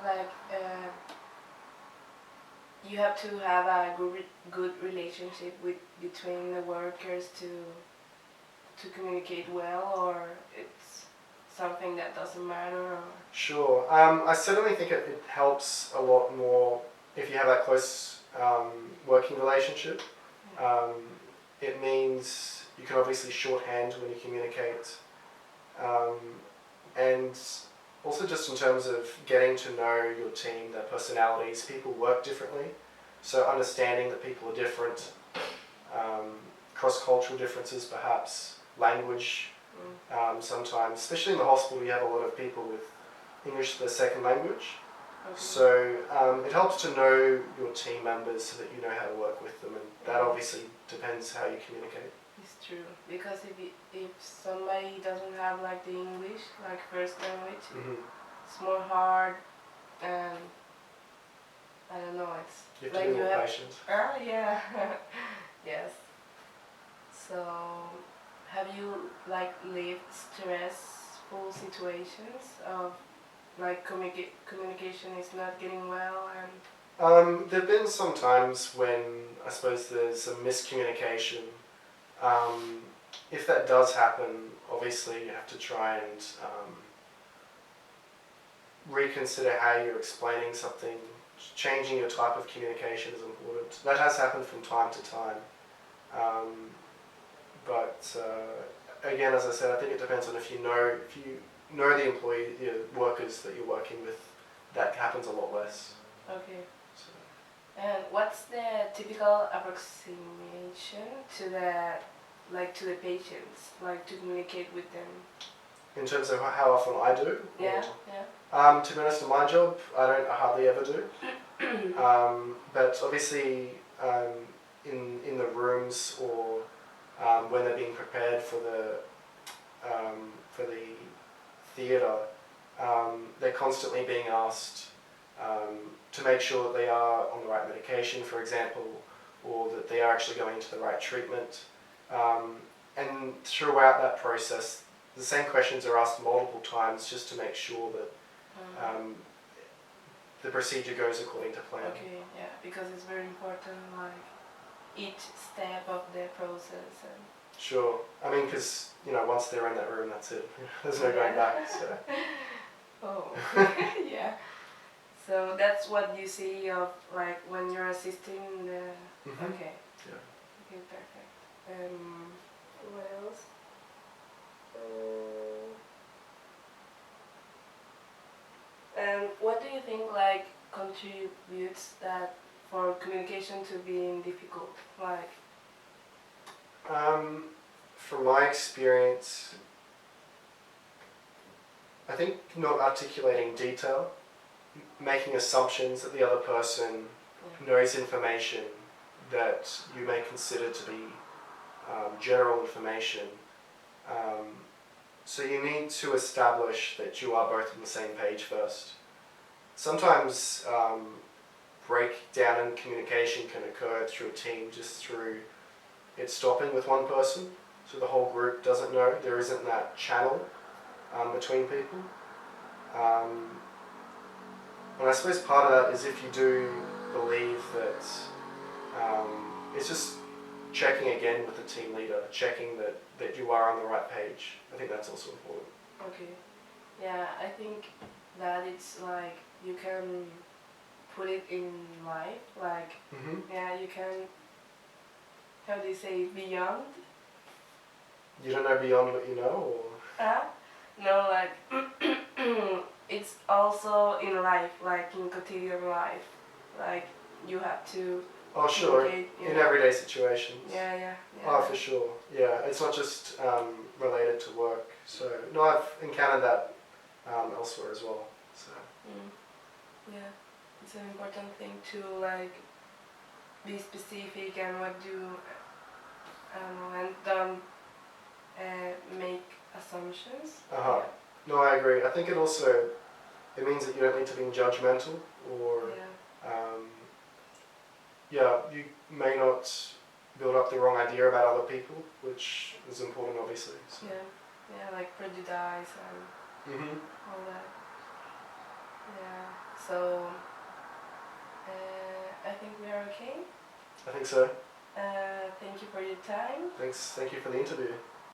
like you have to have a good relationship between the workers to communicate well, or it's something that doesn't matter? Or? Sure. I certainly think it helps a lot more if you have that close working relationship. It means you can obviously shorthand when you communicate. And also just in terms of getting to know your team, their personalities, people work differently. So understanding that people are different, cross-cultural differences perhaps, language, sometimes, especially in the hospital you have a lot of people with English as their second language. Okay. So it helps to know your team members so that you know how to work with them, and that obviously depends how you communicate. It's true, because if somebody doesn't have like the English, like first language, it's more hard, and I don't know, it's you have to be more patient. Yeah. Yes. So, have you like lived stressful situations of like communication is not getting well and? There have been some times when I suppose there's a miscommunication. If that does happen, obviously you have to try and reconsider how you're explaining something. Changing your type of communication is important. That has happened from time to time. But again, as I said, I think it depends on if you know the workers that you're working with. That happens a lot less. Okay. So. And what's the typical approximation to the patients, like to communicate with them? In terms of how often I do? Yeah. To be honest, in my job, I hardly ever do. But obviously, in the rooms or when they're being prepared for the theatre, they're constantly being asked to make sure that they are on the right medication, for example, or that they are actually going into the right treatment. And throughout that process, the same questions are asked multiple times just to make sure that the procedure goes according to plan. Okay, yeah, because it's very important, like each step of the process. And sure. I mean, because once they're in that room, that's it. There's no going back. So. Oh, yeah. So that's what you see of like when you're assisting the. Okay. Yeah. Okay, perfect. What else? And what do you think like contributes that for communication to being difficult? Like. From my experience, I think not articulating detail, making assumptions that the other person knows information that you may consider to be general information. So you need to establish that you are both on the same page first. Sometimes breakdown in communication can occur through a team just through it stopping with one person, so the whole group doesn't know. There isn't that channel between people. And I suppose part of that is if you do believe that it's just checking again with the team leader, checking that you are on the right page. I think that's also important. Okay. Yeah, I think that it's like you can put it in life, like yeah, you can. How do you say beyond? You don't know beyond what you know, or? No, like it's also in life, like in quotidian life, like you have to. Oh, sure. In everyday situations. Yeah. Oh, for sure. Yeah, it's not just related to work. So no, I've encountered that elsewhere as well. So. Yeah, it's an important thing to like be specific and what do and don't make assumptions. Yeah. No, I agree. I think it means that you don't need to be judgmental or you may not build up the wrong idea about other people, which is important obviously. So. Yeah, like prejudice and all that. Yeah. So I think we are okay. I think so. Thank you for your time. Thanks. Thank you for the interview.